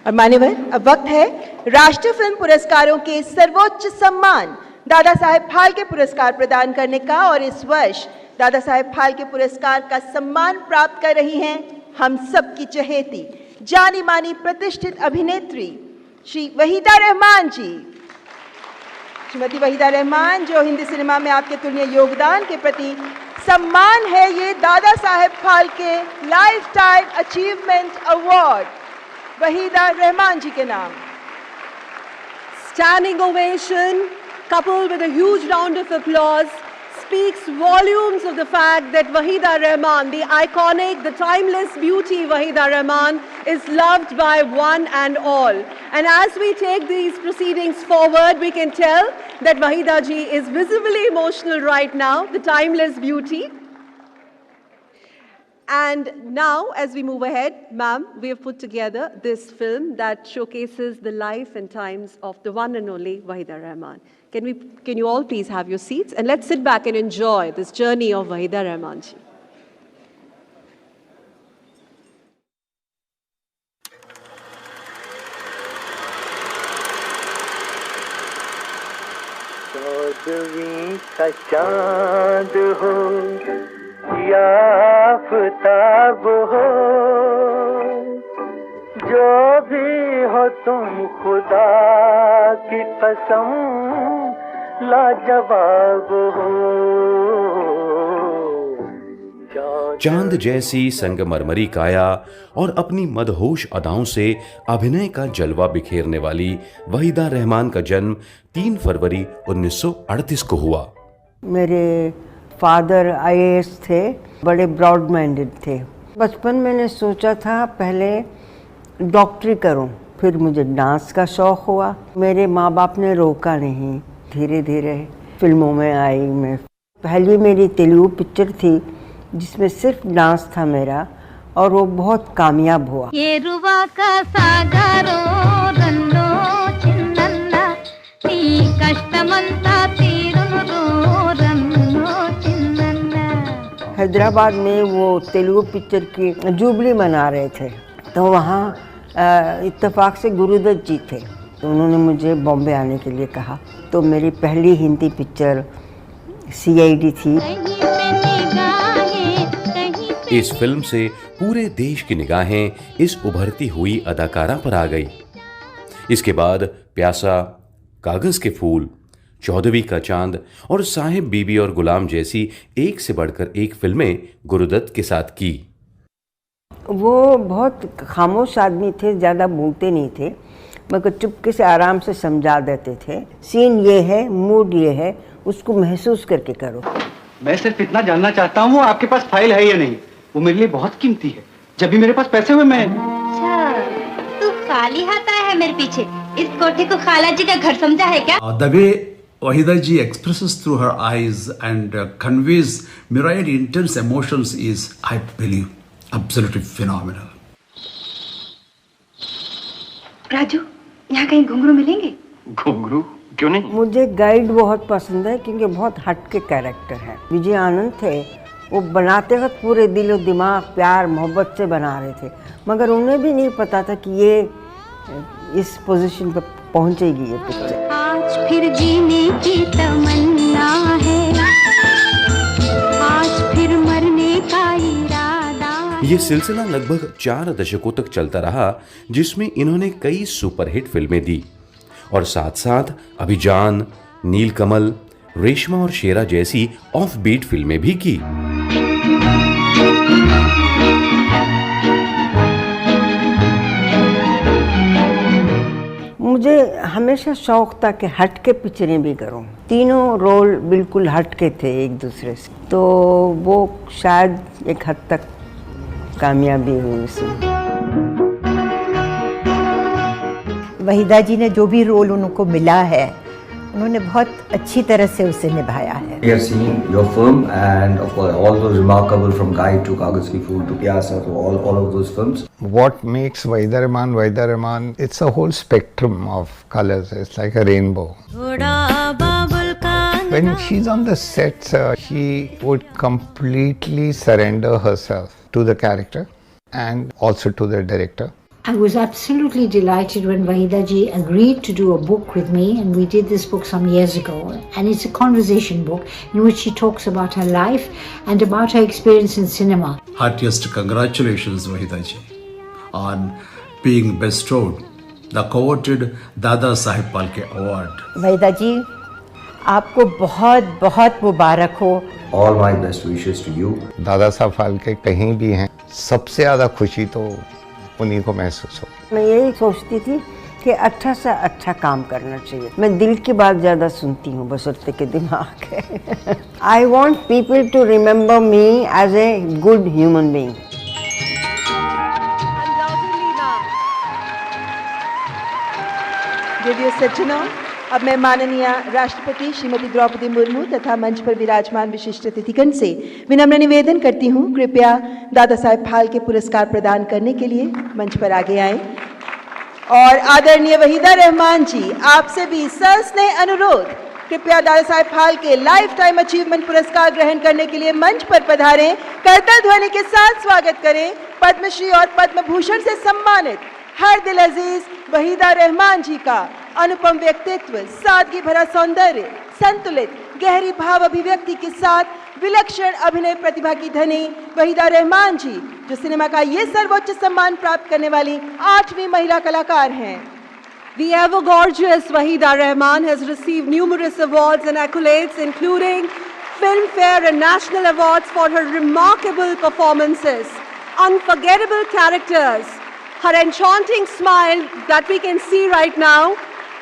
और मान्यवर, अब वक्त है राष्ट्रीय फिल्म पुरस्कारों के सर्वोच्च सम्मान दादा साहेब फाल्के पुरस्कार प्रदान करने का। और इस वर्ष दादा साहेब फाल्के पुरस्कार का सम्मान प्राप्त कर रही हैं हम सब की चहेती जानी मानी प्रतिष्ठित अभिनेत्री श्री वहीदा रहमान जी। श्रीमती वहीदा रहमान, जो हिंदी सिनेमा में आपके तुलनीय योगदान के प्रति सम्मान है ये Dada Saheb Phalke lifetime achievement award Waheeda Rehman ji के नाम। Standing ovation coupled with a huge round of applause speaks volumes of the fact that Wahida Rahman, the iconic, the timeless beauty Wahida Rahman, is loved by one and all. And as we take these proceedings forward, we can tell that Wahida ji is visibly emotional right now, the timeless beauty. And now, as we move ahead, ma'am, we have put together this film that showcases the life and times of the one and only Wahida Rahman. Can you all please have your seats and let's sit back and enjoy this journey of Wahida Rahman ji. चौदहवीं का चांद हो या आफताब हो, जो भी हो तुम खुदा की कसम लाजवाब हो। चांद जैसी संगमरमरी काया और अपनी मदहोश अदाओं से अभिनय का जलवा बिखेरने वाली वहीदा रहमान का जन्म 3 फरवरी 1938 को हुआ। मेरे फादर आईएएस थे, बड़े ब्रॉड माइंडेड थे। बचपन में मैंने सोचा था पहले डॉक्टरी करूं, फिर मुझे डांस का शौक़ हुआ। मेरे माँ बाप ने रोका नहीं, धीरे धीरे फिल्मों में आई मैं। पहली मेरी तेलुगु पिक्चर थी जिसमें सिर्फ डांस था मेरा, और वो बहुत कामयाब हुआ। ये रुवा का सागरो रन्नो चिन्नन्ना नी कष्टमंता तीरुनु रन्नो चिन्नन्ना। हैदराबाद में वो तेलुगु पिक्चर की जुबली मना रहे थे, तो वहाँ इत्तेफाक से गुरुदत्त जी थे, तो उन्होंने मुझे बॉम्बे आने के लिए कहा। तो मेरी पहली हिंदी पिक्चर सीआईडी थी। इस फिल्म से पूरे देश की निगाहें इस उभरती हुई अदाकारा पर आ गई। इसके बाद प्यासा, कागज के फूल, 14वीं का चांद और साहिब बीबी और गुलाम जैसी एक से बढ़कर एक फिल्में गुरुदत्त के साथ की। वो बहुत खामोश आदमी थे, ज़्यादा बोलते नहीं थे, मगर चुपके से आराम से समझा देते थे। सीन ये है, मूड ये है, उसको महसूस करके करो। मैं सिर्फ इतना जानना चाहता हूँ आपके पास फाइल है या नहीं, वो मेरे लिए बहुत कीमती है। जब भी मेरे पास पैसे हुए मैं। अच्छा, तू खाली हाथ आया है मेरे पीछे? इस कोठे को खाला जी का घर समझा है क्या? The way Wahida ji expresses through her eyes and conveys myriad intense emotions is, I believe, absolutely phenomenal. Raju, यहाँ कहीं घुंघरू मिलेंगे? घुंघरू क्यों नहीं? मुझे गाइड बहुत पसंद है क्योंकि बहुत हटके कैरेक्टर है। विजय आनंद थे, वो बनाते वक्त पूरे दिलो दिमाग, प्यार, मोहब्बत से बना रहे थे, मगर उन्हें भी नहीं पता था कि ये इस पोजीशन पर पहुंचेगी ये पिक्चर। आज फिर जीने की तमन्ना है, आज फिर मरने का इरादा है। ये सिलसिला लगभग 4 दशकों तक चलता रहा, जिसमें इन्होंने कई सुपरहिट फिल्में दी और साथ साथ अभिजान, नीलकमल, रेशमा और शेरा जैसी ऑफ बीट फिल्में भी की। मुझे हमेशा शौक था कि हटके पिक्चरें भी करूं। तीनों रोल बिल्कुल हटके थे एक दूसरे से, तो वो शायद एक हद तक कामयाबी हुई इसमें। वहीदा जी ने जो भी रोल उनको मिला है, उन्होंने बहुत अच्छी तरह से उसे निभाया है। We have seen your film and of course all those remarkable from Guide to Kagaz Ki Phool to Pyasa to all of those films. What makes Wahida Rahman, it's a whole spectrum of colors. It's like a rainbow. When she's on the sets, she would completely surrender herself to the character and also to the director. I was absolutely delighted when Wahida ji agreed to do a book with me, and we did this book some years ago. And it's a conversation book in which she talks about her life and about her experience in cinema. Heartiest congratulations, Wahida ji, on being bestowed the coveted Dada Saheb Phalke Award. Waheeda जी, आपको बहुत बहुत मुबारक हो. All my best wishes to you. Dada Saheb Phalke कहीं भी हैं, सबसे ज़्यादा खुशी तो उन्हीं को महसूस हो. मैं यही सोचती थी कि अच्छा से अच्छा काम करना चाहिए. मैं दिल की बात ज़्यादा सुनती हूँ बशर्ते के दिमाग है. I want people to remember me as a good human being. देवियों सज्जनों, अब मैं माननीय राष्ट्रपति श्रीमती द्रौपदी मुर्मू तथा मंच पर विराजमान विशिष्ट अतिथिगण से विनम्र निवेदन करती हूँ, कृपया दादा साहेब फाल्के पुरस्कार प्रदान करने के लिए मंच पर आगे आएं. और आदरणीय वहीदा रहमान जी, आपसे भी सस्नेह अनुरोध, कृपया दादा Saheb Phalke lifetime achievement पुरस्कार ग्रहण करने के लिए मंच पर पधारें. करताल ध्वनि के साथ स्वागत करें पद्मश्री और पद्म भूषण से सम्मानित हर दिल अजीज वहीदा रहमान जी का अनुपम व्यक्तित्व, सादगी भरा सौंदर्य, संतुलित गहरी भाव अभिव्यक्ति के साथ विलक्षण अभिनय प्रतिभा की धनी वहीदा रहमान जी, जो सिनेमा का ये सर्वोच्च सम्मान प्राप्त करने वाली 8वीं महिला कलाकार हैं. The ever gorgeous Wahida Rahman has received numerous awards and accolades, including Filmfare and national awards for her remarkable performances, unforgettable characters, her enchanting smile that we can see right now.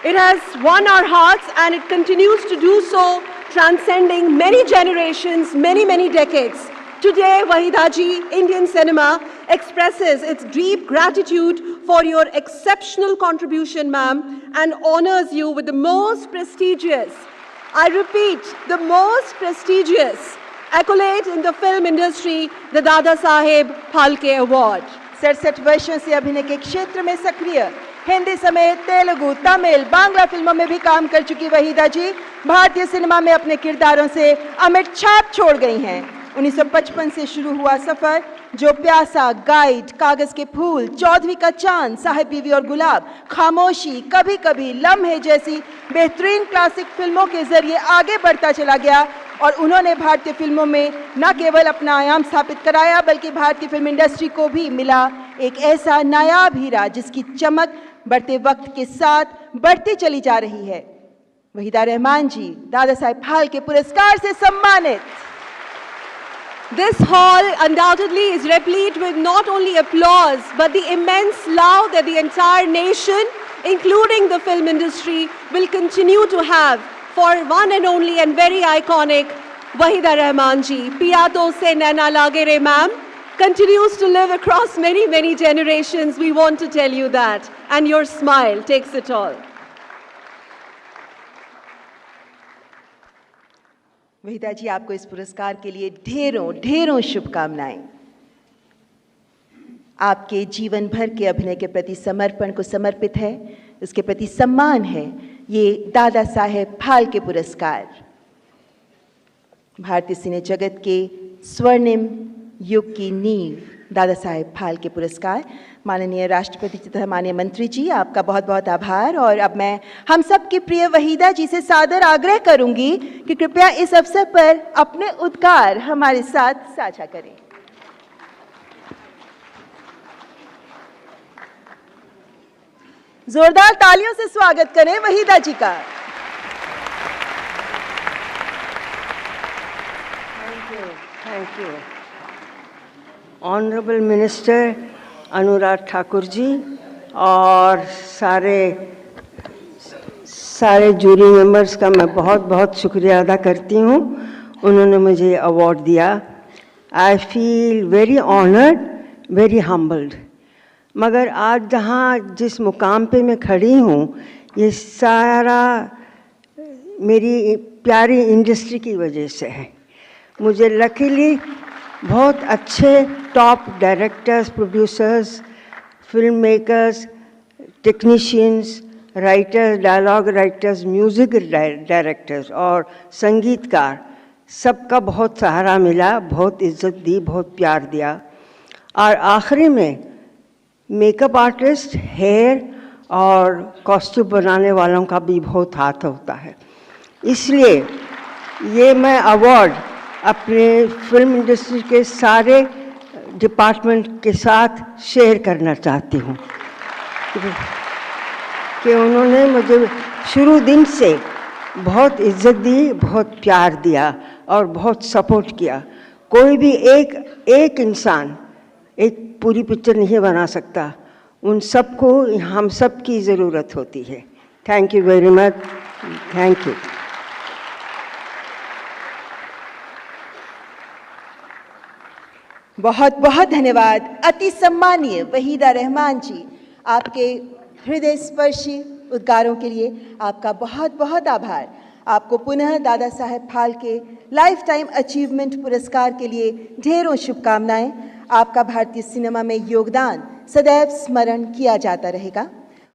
It has won our hearts and it continues to do so, transcending many generations, many decades. Today, Wahida ji, Indian cinema expresses its deep gratitude for your exceptional contribution, ma'am, and honors you with the most prestigious, I repeat, the most prestigious accolade in the film industry, the Dada Saheb Phalke Award. 67 वर्षों से अभिनय के क्षेत्र में सक्रिय, हिंदी समेत तेलुगु, तमिल, बांग्ला फिल्मों में भी काम कर चुकी वहीदा जी भारतीय सिनेमा में अपने किरदारों से अमिट छाप छोड़ गई हैं. 1955 से शुरू हुआ सफर, जो प्यासा, गाइड, कागज के फूल, चौधरी का चांद, साहिब बीवी और गुलाब, खामोशी, कभी कभी, लम्हे जैसी बेहतरीन क्लासिक फिल्मों के जरिए आगे बढ़ता चला गया. और उन्होंने भारतीय फिल्मों में न केवल अपना आयाम स्थापित कराया, बल्कि भारतीय फिल्म इंडस्ट्री को भी मिला एक ऐसा नायाब हीरा जिसकी चमक बढ़ते वक्त के साथ बढ़ती चली जा रही है. वहीदा रहमान जी दादा साहेब फाल्के पुरस्कार से सम्मानित. This hall undoubtedly is replete with not only applause, but the immense love that the entire nation, including the film industry, will continue to have for one and only and very iconic Wahida Rahman ji. Piya to se naina lage re, ma'am, continues to live across many generations. We want to tell you that. And your smile takes it all. Waheeda जी, आपको इस पुरस्कार के लिए ढेरों शुभकामनाएं. आपके जीवन भर के अभिनय के प्रति समर्पण को समर्पित है, उसके प्रति सम्मान है ये दादा साहेब फाल्के पुरस्कार. भारतीय सिने जगत के स्वर्णिम युग की नींव दादा साहेब फाल्के पुरस्कार. माननीय राष्ट्रपति तथा माननीय मंत्री जी, आपका बहुत बहुत आभार. और अब मैं हम सब की प्रिय वहीदा जी से सादर आग्रह करूंगी कि कृपया इस अवसर पर अपने उद्गार हमारे साथ साझा करें. जोरदार तालियों से स्वागत करें वहीदा जी का. Thank you. Honourable minister Anurag Thakur ji और सारे जूरी मेंबर्स का मैं बहुत शुक्रिया अदा करती हूँ. उन्होंने मुझे अवार्ड दिया. I feel very honoured, very humbled. मगर आज जहाँ जिस मुकाम पे मैं खड़ी हूँ, ये सारा मेरी प्यारी इंडस्ट्री की वजह से है. मुझे लकीली बहुत अच्छे top directors, producers, film makers, technicians, writers, dialogue writers, music directors और संगीतकार, सबका बहुत सहारा मिला, बहुत इज्जत दी, बहुत प्यार दिया. और आखिरी में मेकअप आर्टिस्ट, हेयर और कॉस्ट्यूम बनाने वालों का भी बहुत हाथ होता है। इसलिए ये मैं अवार्ड अपने फिल्म इंडस्ट्री के सारे डिपार्टमेंट के साथ शेयर करना चाहती हूँ कि उन्होंने मुझे शुरू दिन से बहुत इज्जत दी, बहुत प्यार दिया और बहुत सपोर्ट किया। कोई भी एक इंसान एक पूरी पिक्चर नहीं बना सकता, उन सबको हम सब की ज़रूरत होती है। Thank you very much, thank you. बहुत बहुत धन्यवाद अति सम्मानीय वहीदा रहमान जी, आपके हृदय स्पर्शी उद्गारों के लिए आपका बहुत बहुत आभार। आपको पुनः दादा Saheb Phalke lifetime achievement पुरस्कार के लिए ढेरों शुभकामनाएं। आपका भारतीय सिनेमा में योगदान सदैव स्मरण किया जाता रहेगा।